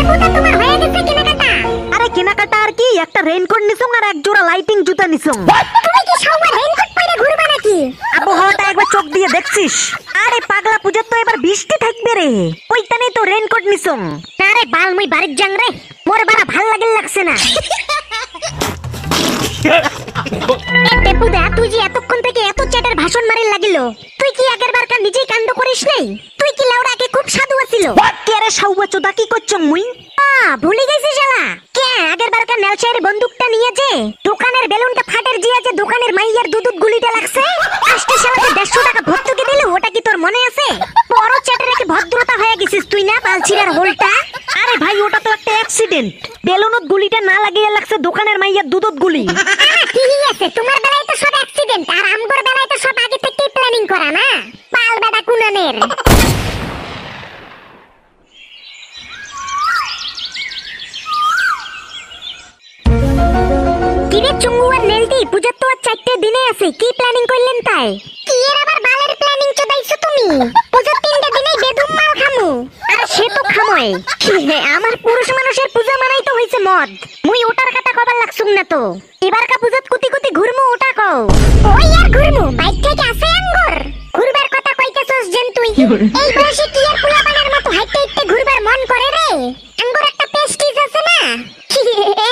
টেপুদা তোমার হয়ে গেছে কেনাকাটা? আরে কেনাকাটা আর কি, একটা রেইনকোট নিছং আর এক জোড়া লাইটিং জুতা নিছং। তুমি কি সবার রেইনকোট পরে ঘুরবা নাকি? আবহাওয়াটা একবার চোখ দিয়ে দেখছিস? আরে পাগলা, পূজার তো এবার বৃষ্টি থাকবে রে, ওইখানে তো রেইনকোট নিছং। আরে বাল মুই বাড়ির যাং রে, মোর বাড়া ভাল লাগছে না। টেপুদা তুই যে এতক্ষণ থেকে এত চ্যাটের ভাষণ মারির লাগিল, তুই কি আগের বারকার নিজেই কাণ্ড করিস নাই? তুই কি লাউড়াকে খুব সাধু আছিল? কে রে সাউয়া চোদা, কি করছং মুই? ভুলে গেছিস শালা? কে আগের বারকার নেলচাইয়ের বন্দুকটা নিয়ে যে দোকানের বেলুনটা ফাটের জিয়া যে দোকানের মাইয়ার দুধ গুলিটা লাগছে, আজকে শালাকে 150 টাকা ভর্তুকি দিল, ওটা কি তোর মনে আছে? বড় চ্যাটের কি ভদ্রতা হয়ে গেছিস তুই না বালছিরার হোলটা? আরে ভাই ওটা তো একটা অ্যাক্সিডেন্ট, বেলুনত গুলিটা না লাগিয়ে লাগছে দোকানের মাইয়ার দুধত গুলি। ঠিক আছে, তোমার বেলায় তো সব অ্যাক্সিডেন্ট, আর আমগর বেলায় তো সব আগে থেকেই প্ল্যানিং করা না, পাল বেটা কুনানের। কিরে চুঙ্গু আর নেলটি, পূজার তো আর 4টে দিনে আছে, কি প্ল্যানিং করলেন তাই? কি এর আবার বালের প্ল্যানিং চোদাইছো তুমি? পূজার 3টে দিনেই বেদুম মাল খামু। আরে সে তো খামই, আমার পুরুষ মানুষের পূজা মানাই তো হইছে মদ। মুই ওটার কথা কবার লাগছুম না তো, এবারকা পূজাত কুতি কুতি ঘুরমু ওটা কও। ওই আর ঘুরমু, বাইক থেকে আসে আঙ্গুর ঘুরবার কথা কইতেছস যেন তুই। এই বয়সে কি আর পোলাপানের মতো হাইটে হাইটে ঘুরবার মন করে রে? আঙ্গুর একটা পেস্টিজ আছে না,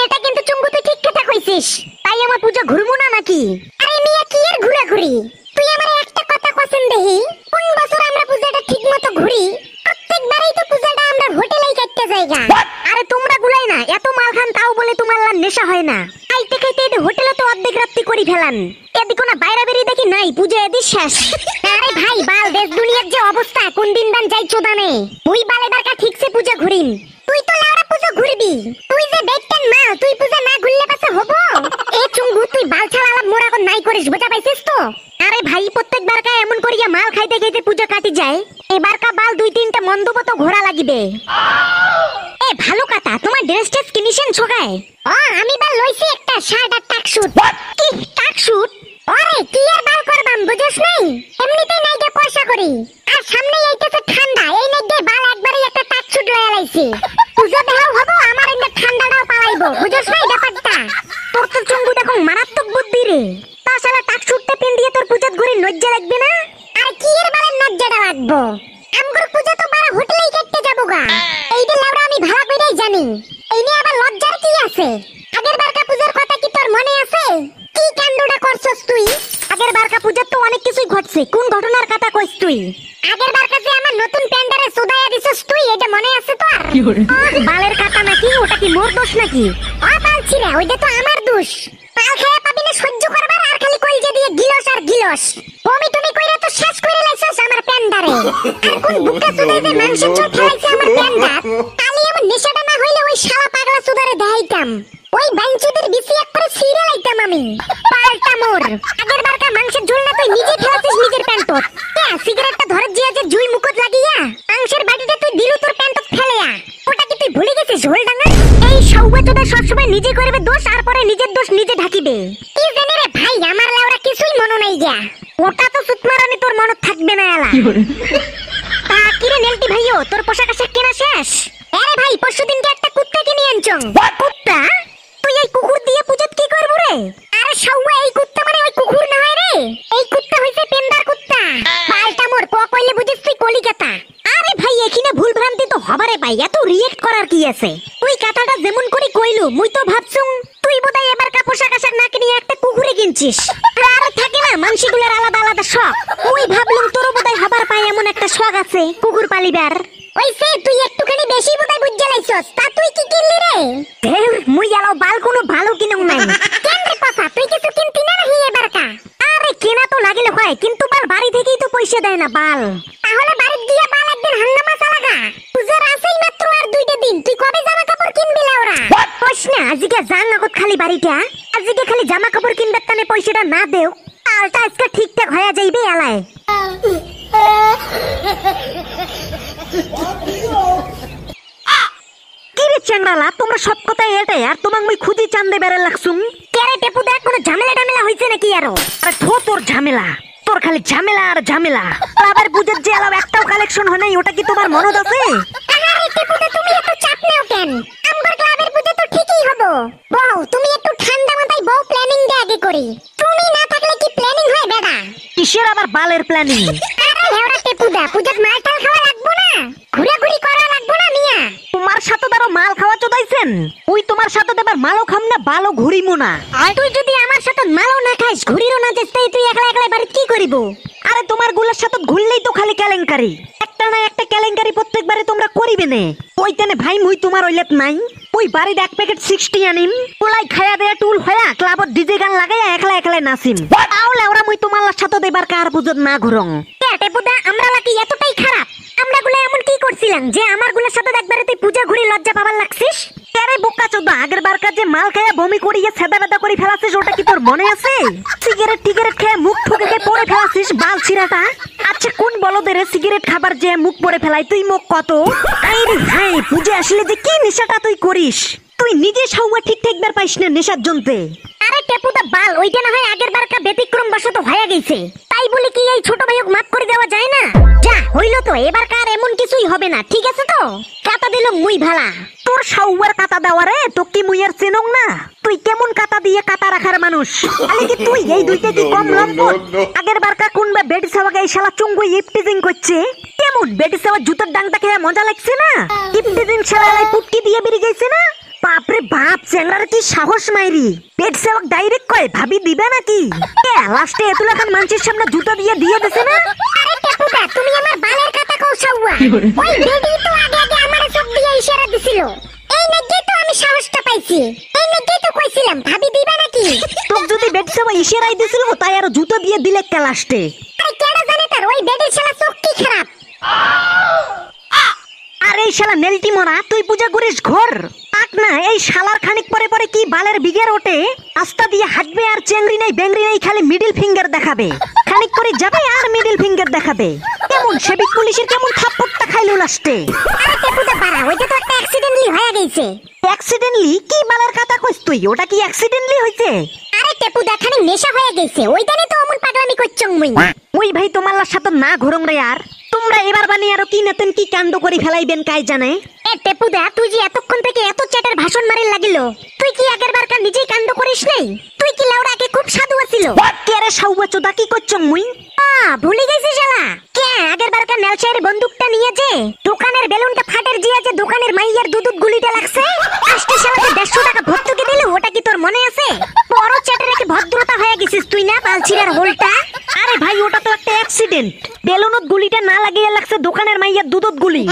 এটা কিন্তু চুঙ্গু তুই ঠিক কথা কইছিস। তাই আমার পূজা ঘুরমু না নাকি? আরে মিয়া কি আর ঘুরাঘুরি, তুই আমারে একটা কথা কইছেন দেহি, কোন বছর আমরা পূজাটা ঠিকমতো ঘুরি? প্রত্যেকবারই তো পূজাটা আমরা হোটেলেই কাটতে যাইগা। আরে তোমরা গুলাই না এত মাল খান, তাও বলে তোমার নেশা হয় না? খাইতে খাইতে এটা হোটেলে তো অর্ধেক রাত্রি করি ফেলান, এদিকে না বাইরে বেরিয়ে দেখি নাই পূজা এদি শেষ। আরে ভাই বাল, দেশ দুনিয়ার যে অবস্থা, কোন দিন বান যাই চোদানে, মুই বালে বারকা ঠিকছে পূজা ঘুরিম। তুই তো লাউড়া পূজা ঘুরবি, তুই যে বেটটান মাল, তুই পূজা না ঘুরলে পাছে হবো? এ চুঙ্গু তুই বাল ছাড়া আলাপ মোরা কোন নাই করিস, বুঝা পাইছিস তো? আরে ভাই প্রত্যেকবার কা এমন করিয়া মাল খাইতে খাইতে পূজা কাটি যায়, এবারকা বাল 2-3টা মন্দপ তো ঘোরা লাগিবে। এ ভালো কথা, তোমার ড্রেস টেস কিনিছেন ছগায়? আমি বাল লইছি একটা শার্ট আর টাকশুট। কি টাকশুট? আরে কি আর বাল করবাম বুঝছ নাই, এমনিতেই নাই গে পয়সা করি, আর সামনেই আইতেছে ঠান্ডা, এই নাই গে বাল একবারই একটা টাকশুট লইয়া লাইছি। পূজা দেখাও হবো, আমার এনে ঠান্ডাটাও পালাইবো, বুঝছ নাই ব্যাপারটা? তোর তো চঙ্গু দেখো মারাত্মক বুদ্ধি রে, তাছাড়া টাকশুটটা পেন দিয়ে তোর পূজাত ঘুরে লজ্জা লাগবে না? আর কি এর বালের লজ্জাটা লাগবো? আমগর পূজা তো বারা হোটেলেই কাটতে যাবো গা, এইটা লাউড়া আমি ভালো কইরাই জানি, এই নিয়ে আবার লজ্জার কি আছে? আগের বারকা পূজার কথা কি তোর মনে আছে? কি কাণ্ডটা করছস তুই? আগের বারকা পূজার তো অনেক কিছুই ঘটছে, কোন ঘটনার কথা কইছ তুই? আগের বারকা যে আমার নতুন প্যান্ডারে সুদাইয়া দিছস তুই, এটা মনে আছে তোর? বালের কাটা নাকি, ওটা কি মোর দোষ নাকি? পালছি রে, ওইটা তো আমার দোষ। পাল খায়া পাবি না সহ্য করবার, আর খালি কলজে দিয়ে গিলস আর গিলস। তুমি কইরা তো শেষ করে লাইছস আমার প্যান্ডারে। আর কোন বুকা সুদাই যে মাংসের ঝোল ফেলাইছে আমার প্যান্ডার, কালি এমন নেশাটা না হইলে ওই শালা পাগলা সুদারে দেখাইতাম, ওই বাঞ্চুদের বিসি এক করে ছিঁড়ে লাইতাম আমি। পাল্টা মোর আগের বারকা মাংসের ঝোল না তুই নিজে ফেলাছিস নিজের প্যান্টত। সিগারেটটা ধরে জিয়া যে জুই মুখত লাগিয়া মাংসের বাটিতে তুই দিলু তোর প্যান্টত ফেলেয়া, ওটা কি তুই ভুলে গেছিস ঝোলডাঙ্গা? এই সৌবাচোদা সবসময় নিজে করবে দোষ, আর পরে নিজের দোষ নিজে ঢাকিবে। কি জানি রে ভাই, আমার লাউড়া কিছুই মনে নাই গিয়া। ওটা তো সুতমারানি তোর মনে থাকবে না এলা। তা কিরে নেলটি ভাইও, তোর পোশাক আশাক কেনা শেষ? আরে ভাই পরশুদিনকে একটা কুত্তা কিনে আনছং। কুত্তা? তুই এই কুকুর দিয়ে পূজাত কি করবো রে? আরে সৌয়া, এই কুত্তা মানে ওই কুকুর না হয় রে, এই কুত্তা হইছে পেন্দার কুত্তা। পাল্টা মোর কইলে বুঝিস তুই কলিকাতা। আরে ভাই এখানে ভুল ভ্রান্তি তো হবারে ভাই, এত রিয়েক্ট করার কি আছে? তুই কথাটা যেমন করে কইলু, মুই তো ভাবছুম তুই বোধহয় এবার পোশাক আশাক না কিনে একটা কুকুরে কিনছিস। আর থাকে না মানসিগুলার আলাদা আলাদা শখ, ওই ভাবলুম তোর বোধহয় হবার পায় এমন একটা শখ আছে কুকুর পালিবার। ওইসে তুই একটুখানি বেশি বোধহয় বুঝে লাইছস। তা তুই কি কিনলি রে? মুই এলাও বাল কোনো ভালো কিনেও নাই। কেন রে পাছা, তুই কিছু কিনতি না নাকি এবারকা? আরে কেনা তো লাগিলে হয়, কিন্তু বাল বাড়ি থেকেই তো পয়সা দেয় না বাল। তাহলে বাড়িতে গিয়া বাল একদিন হাঙ্গামা চালাগা, পূজার আছেই মাত্র আর 2টা দিন, তুই কবে জামা কাপড় কিনবি লাউরা? কইস না আজকে যান নগদ খালি বাড়িটা, আজকে খালি জামা কাপড় কিনবার টানে পয়সাটা না দেও, আলটা আজকে ঠিকঠাক হয়ে যাইবে এলায়। কিরে চ্যাংড়ালা, তোমরা সব কথাই এটাই, আর তোমাক মুই খুঁজি চান্দে বেড়ে লাগছুম। কেরে টেপু দেখ, কোনো ঝামেলা টামেলা হইছে নাকি আরো? আরে তোর ঝামেলা, তোর খালি ঝামেলা আর ঝামেলা। আবার বুঝের যে এলাও একটাও কালেকশন হয় নাই, ওটা কি তোমার মনত আছে? আরে টেপু দে, তুমি এত চাপ নেও কেন? বালের প্ল্যানিং? আরে হেওড়া টেপুদা, পূজাত মাল টাল খাওয়া লাগবো না, ঘুরাঘুরি করা লাগবো না মিয়া। তোমার সাথে তারও মাল খাওয়া চোদাইছেন? ওই তোমার সাথে এবার মালও খাম না, বালও ঘুরিমো না। আর তুই যদি আমার সাথে মালও না খাইস, ঘুরিরও না যাস, তাই তুই একলা একলা বাড়ি কি করিব? আরে তোমার গুলার সাথে ঘুরলেই তো খালি কেলেঙ্কারি, একটা না একটা কেলেঙ্কারি প্রত্যেকবারে তোমরা করিবে নে। ওইখানে ভাই মুই তোমার ওইলেত নাই, ওই বাড়ির 1 প্যাকেট 60 আনিম, ওলাই খায়া দেয়া টুল হয়া ক্লাবত ডিজে গান লাগাইয়া একলা একলা নাচিম। তাহলে ওরা মুই তোমার সাথে এবার কার পুজোত না ঘুরং। টেপুদা, আমরা নাকি এতটাই খারাপ? আমরা গুলো এমন কি করছিলাম যে আমার গুলোর সাথে একবারে তুই পূজা ঘুরি লজ্জা পাবার লাগছিস? আরে বোকা চোদা, আগের বার কাজে মাল খায়া বমি করিয়ে সেদা বেদা করে ফেলাছিস, ওটা কি তোর মনে আছে? সিগারেট টিগারেট খেয়ে মুখ ঠুকে পড়ে ফেলাছিস বাল ছিড়াটা। আচ্ছা কোন বলদের সিগারেট খাবার যে মুখ পড়ে ফেলাই, তুই মুখ কত? আরে হ্যাঁ, পূজা আসলে যে কি নেশাটা তুই করিস, তুই নিজে সাউয়া ঠিক থাকবার পাইস না নেশার জন্যে। আরে টেপুদা বাল, ওইটা না হয় আগের বারকা ব্যতিক্রম বশত হয়ে গেছে, তাই বলে কি এই ছোট ভাইকে মাফ করে দেওয়া যায় না? যা হইল তো, এবার কার এমন কিছুই হবে না, ঠিক আছে তো? কাটা দিল মুই ভালা। তোর সাউয়ার কাটা দেওয়ারে তো কি মুই আর চেনং না? তুই কেমন কাটা দিয়ে কাটা রাখার মানুষ? আরে কি তুই এই দুইটা কি কম লম্পট? আগের বারকা কোন বা বেড সাওয়াকে এই শালা চুঙ্গু ইপটিজিং করছে, কেমন বেড সাওয়া জুতার ডাংটা খেয়ে মজা লাগছে না? ইপটিজিং শালা পুটকি দিয়ে বেরিয়ে গেছে না? বাপরে বাপ, চ্যাংড়ার কি সাহস মাইরি, পেট সেবক ডাইরেক্ট কয় ভাবি দিবে নাকি? লাস্টে এতুলাখান মানুষের সামনে জুতো দিয়ে দিছে না? আরে টেপুদা, তুমি আমার বালের কথা কও সাউয়া, ওই বেডি তো আগে আগে আমারে চোখ দিয়ে ইশারা দিছিল, এই নাকি তো আমি সাহসটা পাইছি, এই নাকি তো কইছিলাম ভাবি দিবে নাকি? তোক যদি বেড সেবক ইশারাই দিছিল, তাই আর জুতো দিয়ে দিলে কে লাস্টে? আরে কেডা জানে তার ওই বেডির শালা চোখ কি খারাপ? আরে এই শালা নেলটি মরা, তুই পূজা করিস ঘর আক না? এই শালার খানিক পরে পরে কি বালের বিগের ওঠে, আস্তা দিয়ে হাঁটবে আর চেংড়ি নাই বেংড়ি নাই, খালি মিডিল ফিঙ্গার দেখাবে, খানিক করে যাবে আর মিডিল ফিঙ্গার দেখাবে। কেমন সেবিক পুলিশের কেমন থাপ্পড়টা খাইলো লাস্টে? আরে টেপুদা বাড়া, ওইটা তো একটা অ্যাক্সিডেন্টলি হয়ে গেছে। অ্যাক্সিডেন্টলি? কি বালের কথা কইস তুই, ওটা কি অ্যাক্সিডেন্টলি হইছে? আরে টেপুদা, খানিক নেশা হয়ে গেছে, ওইটানে তো অমন পাগলামি করছং মুই। ওই ভাই তোমার সাথে না ঘুরং রে, আর তোমরা এবার বানিয়ে আরো কি নতুন কি কাণ্ড করে ফেলাইবেন কাই জানে। এ টেপুদা, তুই যে এতক্ষণ থেকে এত চ্যাটের ভাষণ মারিল লাগিল, তুই কি আগের বারকার নিজেই কাণ্ড করিস নাই? তুই কি লাউড়াকে খুব সাধু আছিল? কে রে সাউয়া চোদা, কি করছং মুই? ভুলে গেছিস শালা? কে আগের বারকার নেলচাইয়ের বন্দুকটা নিয়ে যে দোকানের বেলুনটা ফাটের জিয়া যে দোকানের মাইয়ার দুধ গুলিটা লাগছে, আজকে শালাকে 150 টাকা ভর্তুকি দিল, ওটা কি তোর মনে আছে? বড় চ্যাটের কি ভদ্রতা হয়ে গেছিস তুই না, বালছিরার হোলটা? আরে ভাই, ওটা তো একটা অ্যাক্সিডেন্ট, বেলুনত গুলিটা না লাগিয়ে লাগছে দোকানের মাইয়ার দুধত গুলি।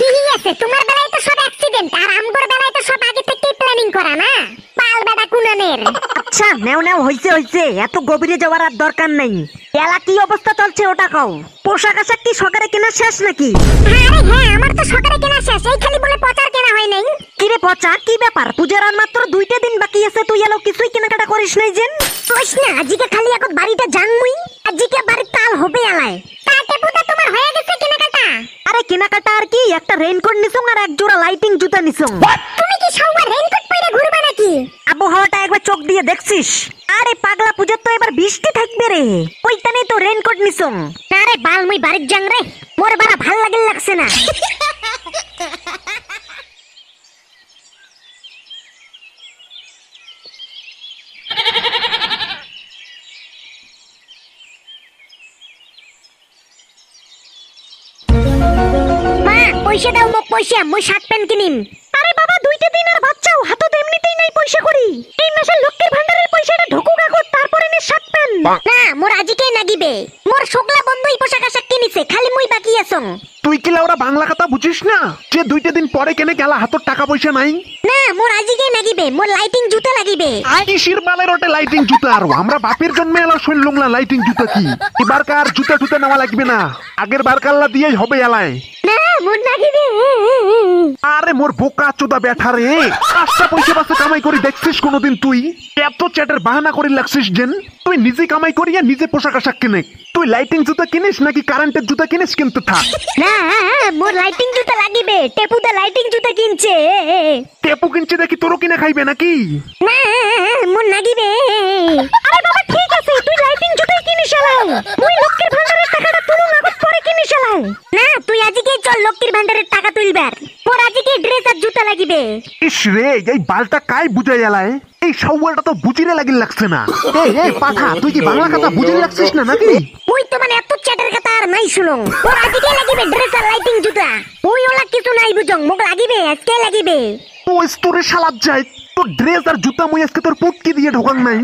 ঠিক আছে, তোমার বেলায় তো সব অ্যাক্সিডেন্ট, আর আমগর বেলায় তো সব আগে থেকেই প্ল্যানিং করা না, পাল বেটা কুনানের। আচ্ছা নেও নেও, হইছে, এত গভীরে যাওয়ার আর দরকার নেই। এলা কি অবস্থা চলছে ওটা কও। পোশাক আশাক কি সকালে কেনা শেষ নাকি? আরে হ্যাঁ, আমার তো সকালে কেনা শেষ, এই খালি বলে পচার কেনা হয় নাই। কিরে পচা, কি ব্যাপার? পূজার আর মাত্র 2টা দিন বাকি আছে, তুই এলো কিছুই কেনাকাটা করিস নাই যেন? কইস না, আজকে খালি এখন বাড়িটা জানমুই, আজকে বাড়ির তাল হবে আলায়। তা টেপুদা, তোমার হয়ে গেছে কেনাকাটা? আরে কেনাকাটা আর কি, একটা রেইনকোট নিছং আর এক জোড়া লাইটিং জুতা নিছং। তুমি কি সবার রেইনকোট পরে ঘুরবা নাকি? আবহাওয়াটা একবার চোখ দিয়ে দেখছিস? আরে পাগলা, পূজার তো এবার বৃষ্টি থাকবে রে, ওইখানেই তো রেইনকোট নিছং। আরে বাল, মুই বাড়ির যাং রে, মোর বাড়া ভাল লাগছে না। মা, পয়সা দাও মোক পয়সা, মুই শার্ট প্যান্ট কিনিম। আরে বাবা, 2টা দিন আর বাচ্চাও হাতত এমনিতেই নাই পয়সা করি, এই মাসে লক্ষ্মীর ভান্ডারের পয়সাটা ঢুকুক আগত, তারপরে নে শার্ট প্যান্ট। না, মোর আজকেই নাগিবে, মোর সকলা বন্ধুই পোশাক আশাক কিনিছে, খালি মুই বাকি আছং। তুই কি লাউরা বাংলা কথা বুঝিস না? যে 2টা দিন পরে কেনে গেলা হাতত টাকা পয়সা নাই? না, মোর আজকেই নাগিবে, মোর লাইটিং জুতা লাগিবে। কিসির বালের ওটে লাইটিং জুতা? আর আমরা বাপের জন্মে এলা শুনলুম না লাইটিং জুতা কি। এবার কার জুতা টুতা নেওয়া লাগবে না, আগের বার কাল্লা দিয়ে হবে এলায়। না, মোর নাগিবে। আরে মোর বোকা চোদা ব্যাঠা রে, 5টা পয়সা বাসে কামাই করি দেখছিস কোনোদিন তুই? এত চ্যাটের বাহানা করে লাগছিস যেন তুই নিজে কামাই করিয়া নিজে পোশাক আশাক কিনে। তুই লাইটিং জুতা কিনিস নাকি কারেন্টের জুতা কিনিস কিন্তু থাক। না, মোর লাইটিং জুতা লাগিবে, টেপুদা লাইটিং জুতা কিনছে। টেপু কিনছে দেখি তোরও কিনে খাইবে নাকি? না, মোর নাগিবে। আরে বাবা ঠিক আছে, তুই লাইটিং জুতাই কিনিস এলাই, মুই লক্ষ্মীর ভান্ডারের টাকাটা তুলুন আগত পরে কিনিস এলাই। না, তুই আজকেই চল লক্ষ্মীর ভান্ডারের টাকা তুলবার, মোর আজকে ড্রেস আর জুতা লাগিবে। ইস রে, এই বালটা কাই বুঝাই এলায়, এই সাউয়ালটা তো বুঝিরে লাগিল লাগছে না। এই পাঠা, তুই কি বাংলা কথা বুঝিরে লাগছিস না নাকি? ওই তো মানে এত চ্যাটের কথা আর নাই শুনো। ওর আজকে লাগিবে ড্রেস আর লাইটিং জুতা। ওই ওলা কিছু নাই বুঝং, মোক লাগিবে আজকে লাগিবে। তো তোরে শালাত যায়, তোর ড্রেস আর জুতা মুই আজকে তোর পুটকি দিয়ে ঢোকান নাই।